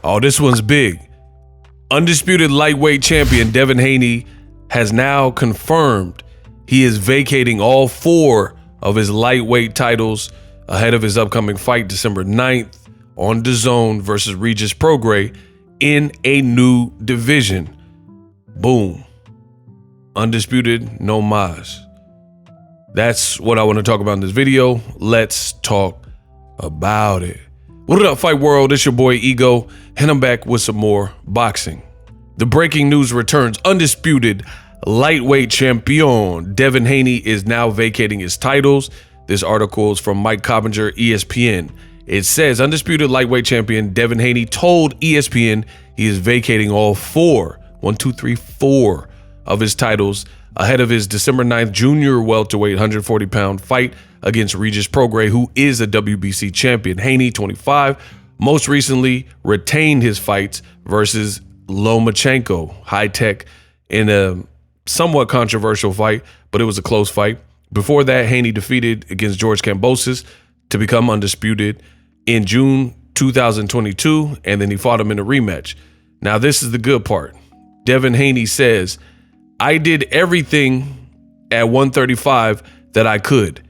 Oh, this one's big. Undisputed lightweight champion Devin Haney has now confirmed he is vacating all 4 of his lightweight titles ahead of his upcoming fight December 9th on DAZN versus Regis Prograis in a new division. Boom. Undisputed, no mas. That's what I want to talk about in this video. Let's talk about it. What up, Fight World? It's your boy Ego, and I'm back with some more boxing. The breaking news returns. Undisputed lightweight champion Devin Haney is now vacating his titles. This article is from Mike Coppinger, ESPN. It says undisputed lightweight champion Devin Haney told ESPN he is vacating all 4 of his titles ahead of his December 9th junior welterweight 140-pound fight against Regis Prograis, who is a WBC champion. Haney, 25, most recently retained his fights versus Lomachenko, high tech, in a somewhat controversial fight, but it was a close fight. Before that, Haney defeated against George Kambosos to become undisputed in June 2022, and then he fought him in a rematch. Now, this is the good part. Devin Haney says, "I did everything at 135 that I could,"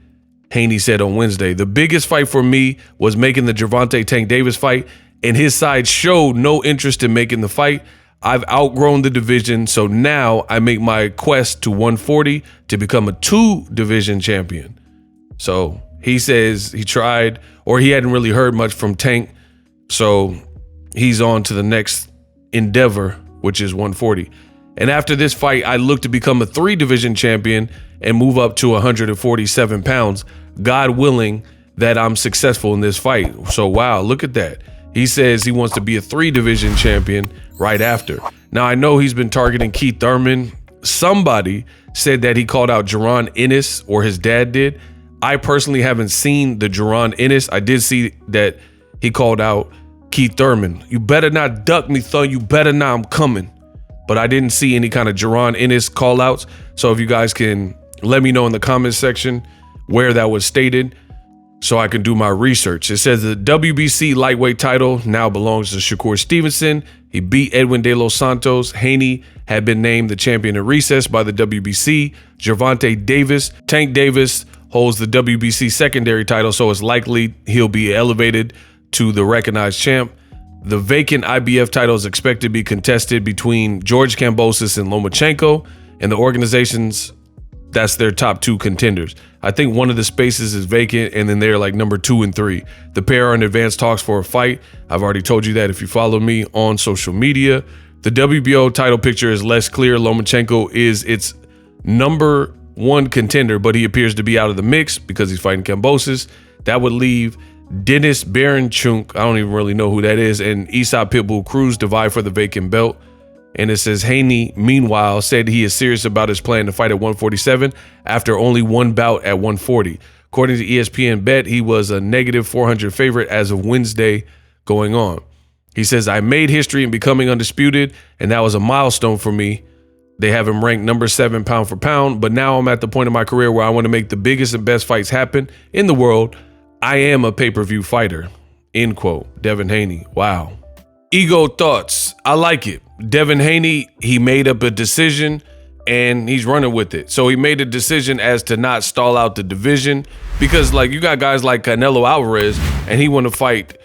Haney said on Wednesday. "The biggest fight for me was making the Gervonta Tank Davis fight, and his side showed no interest in making the fight. I've outgrown the division, so now I make my quest to 140 to become a 2-division champion." So he says he tried, or he hadn't really heard much from Tank, so he's on to the next endeavor, which is 140. "And after this fight, I look to become a 3-division champion and move up to 147 pounds, God willing that I'm successful in this fight." So wow, look at that. He says he wants to be a 3-division champion right after. Now, I know he's been targeting Keith Thurman. Somebody said that he called out Jaron Ennis, or his dad did. I personally haven't seen the Jaron Ennis. I did see that he called out Keith Thurman. "You better not duck me, son. You better not. I'm coming." But I didn't see any kind of Jaron Ennis call outs. So if you guys can let me know in the comments section where that was stated, so I can do my research. It says the WBC lightweight title now belongs to Shakur Stevenson. He beat Edwin De Los Santos. Haney had been named the champion in recess by the WBC. Gervonta Davis, Tank Davis, holds the WBC secondary title, so it's likely he'll be elevated to the recognized champ. The vacant IBF title is expected to be contested between George Kambosos and Lomachenko, and the organizations, that's their top 2 contenders. I think one of the spaces is vacant, and then they're like number 2 and 3. The pair are in advanced talks for a fight. I've already told you that if you follow me on social media. The WBO title picture is less clear. Lomachenko is its number 1 contender, but he appears to be out of the mix because he's fighting Kambosos. That would leave Dennis Baranchuk, I don't even really know who that is, and Isaac Pitbull Cruz to vie for the vacant belt. And it says Haney, meanwhile, said he is serious about his plan to fight at 147 after only 1 bout at 140. According to ESPN Bet, he was a negative 400 favorite as of Wednesday going on. He says, "I made history in becoming undisputed, and that was a milestone for me. They have him ranked number 7 pound for pound, but now I'm at the point in my career where I want to make the biggest and best fights happen in the world. I am a pay-per-view fighter." End quote. Devin Haney. Wow. Ego thoughts. I like it. Devin Haney, he made up a decision and he's running with it. So he made a decision as to not stall out the division, because like you got guys like Canelo Alvarez and he want to fight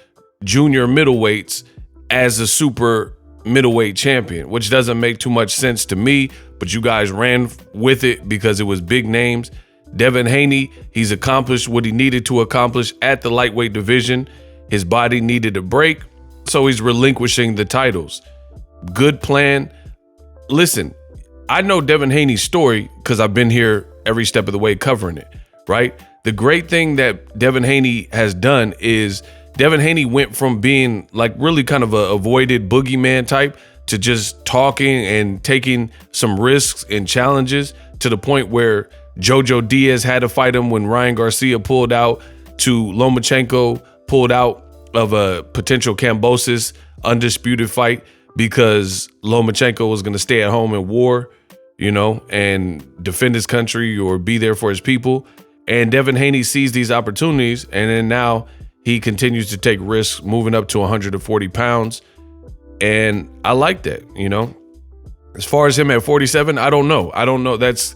junior middleweights as a super middleweight champion, which doesn't make too much sense to me, but you guys ran with it because it was big names. Devin Haney, he's accomplished what he needed to accomplish at the lightweight division. His body needed a break, so he's relinquishing the titles. Good plan. Listen, I know Devin Haney's story because I've been here every step of the way covering it, right? The great thing that Devin Haney has done is Devin Haney went from being like really kind of a avoided boogeyman type to just talking and taking some risks and challenges to the point where Jojo Diaz had to fight him when Ryan Garcia pulled out, to Lomachenko pulled out of a potential Kambosos undisputed fight because Lomachenko was going to stay at home in war, you know, and defend his country or be there for his people. And Devin Haney sees these opportunities, and then now he continues to take risks, moving up to 140 pounds. And I like that, you know. As far as him at 47, I don't know. That's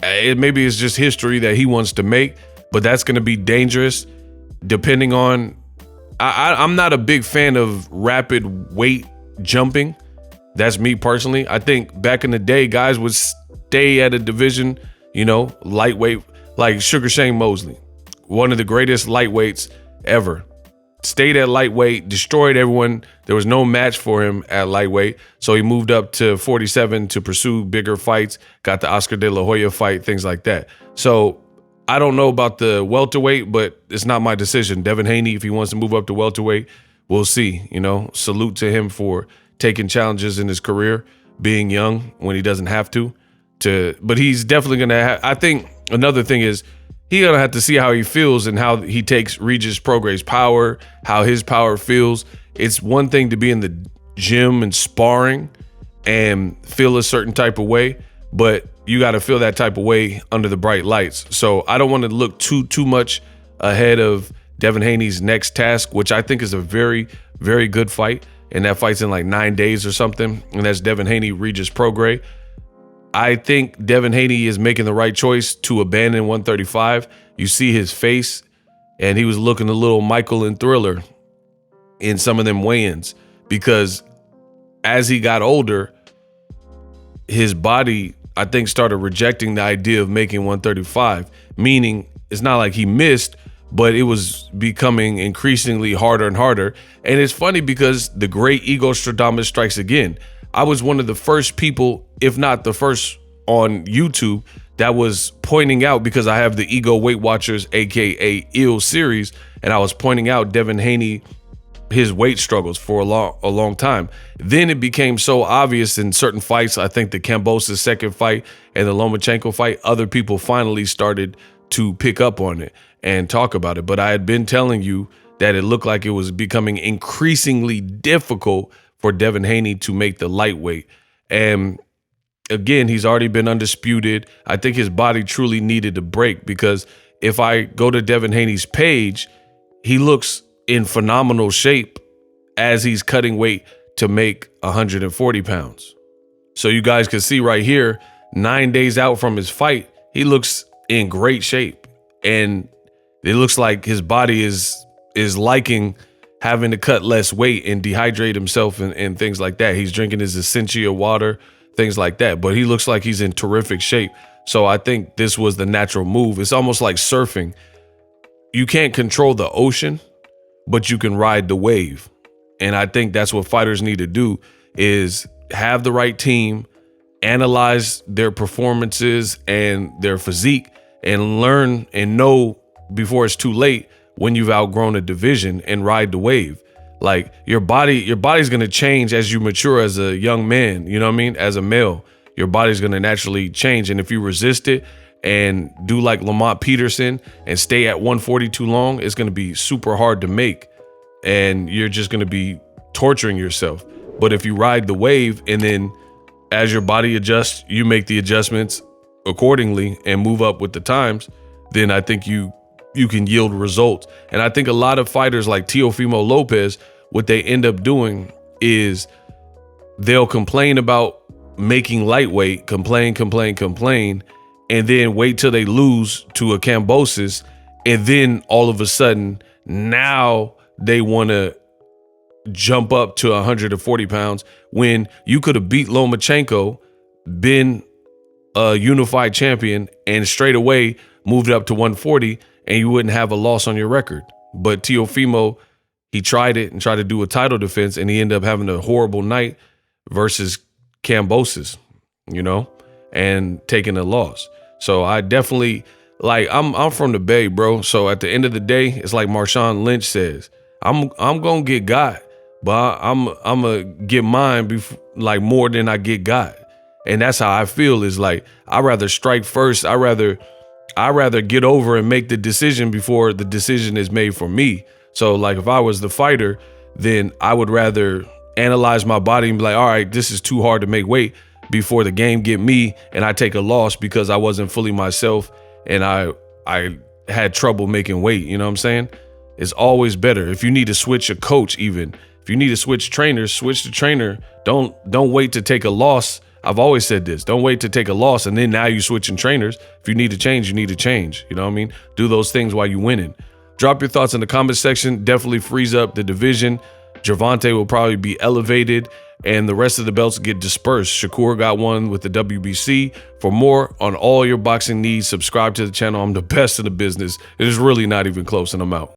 maybe it's just history that he wants to make, but that's going to be dangerous depending on. I'm not a big fan of rapid weight jumping. That's me personally. I think back in the day, guys would stay at a division, you know, lightweight, like Sugar Shane Mosley, one of the greatest lightweights ever. Stayed at lightweight, destroyed everyone. There was no match for him at lightweight. So he moved up to 47 to pursue bigger fights, got the Oscar De La Hoya fight, things like that. So I don't know about the welterweight, but it's not my decision. Devin Haney, if he wants to move up to welterweight, we'll see. You know, salute to him for taking challenges in his career, being young when he doesn't have to. But he's definitely going to have, I think another thing is, he's going to have to see how he feels and how he takes Regis Prograis' power, how his power feels. It's one thing to be in the gym and sparring and feel a certain type of way, but you got to feel that type of way under the bright lights. So I don't want to look too much ahead of Devin Haney's next task, which I think is a very, very good fight. And that fight's in like 9 days or something. And that's Devin Haney, Regis Prograis. I think Devin Haney is making the right choice to abandon 135. You see his face, and he was looking a little Michael and Thriller in some of them weigh-ins, because as he got older, his body, I think, started rejecting the idea of making 135, meaning it's not like he missed, but it was becoming increasingly harder and harder. And it's funny because the great Ego Stradamus strikes again. I was one of the first people, if not the first on YouTube, that was pointing out, because I have the Ego Weight Watchers, aka ILL series, and I was pointing out Devin Haney, his weight struggles for a long time. Then it became so obvious in certain fights. I think the Kambosos second fight and the Lomachenko fight, other people finally started to pick up on it and talk about it. But I had been telling you that it looked like it was becoming increasingly difficult for Devin Haney to make the lightweight. And again, he's already been undisputed. I think his body truly needed a break, because if I go to Devin Haney's page, he looks in phenomenal shape as he's cutting weight to make 140 pounds. So you guys can see right here, 9 days out from his fight, he looks in great shape. And it looks like his body is liking having to cut less weight and dehydrate himself and things like that. He's drinking his Essentia water, things like that. But he looks like he's in terrific shape. So I think this was the natural move. It's almost like surfing. You can't control the ocean, but you can ride the wave. And I think that's what fighters need to do, is have the right team, analyze their performances and their physique, and learn and know before it's too late when you've outgrown a division, and ride the wave. Like your body's going to change as you mature as a young man, you know what I mean? As a male, your body's going to naturally change. And if you resist it and do like Lamont Peterson and stay at 140 too long, it's going to be super hard to make. And you're just going to be torturing yourself. But if you ride the wave, and then as your body adjusts, you make the adjustments accordingly and move up with the times, then I think you can yield results. And I think a lot of fighters like Teofimo Lopez, what they end up doing is they'll complain about making lightweight, complain, and then wait till they lose to a Kambosos, and then all of a sudden now they want to jump up to 140 pounds when you could have beat Lomachenko, been a unified champion, and straight away moved up to 140, and you wouldn't have a loss on your record. But Teofimo, he tried it and tried to do a title defense, and he ended up having a horrible night versus Kambosos, you know, and taking a loss. So I definitely, like, I'm from the Bay, bro. So at the end of the day, it's like Marshawn Lynch says, I'm gonna get got, but I'm gonna get mine like more than I get got. And that's how I feel, is like, I'd rather strike first. I'd rather get over and make the decision before the decision is made for me. So like, if I was the fighter, then I would rather analyze my body and be like, all right, this is too hard to make weight before the game get me and I take a loss because I wasn't fully myself and I had trouble making weight. You know what I'm saying? It's always better. If you need to switch a coach, even if If you need to switch trainers, switch the trainer. Don't wait to take a loss. I've always said this. Don't wait to take a loss and then now you're switching trainers. If you need to change, you need to change. You know what I mean? Do those things while you're winning. Drop your thoughts in the comment section. Definitely frees up the division. Gervonta will probably be elevated and the rest of the belts get dispersed. Shakur got one with the WBC. For more on all your boxing needs, subscribe to the channel. I'm the best in the business. It is really not even close, and I'm out.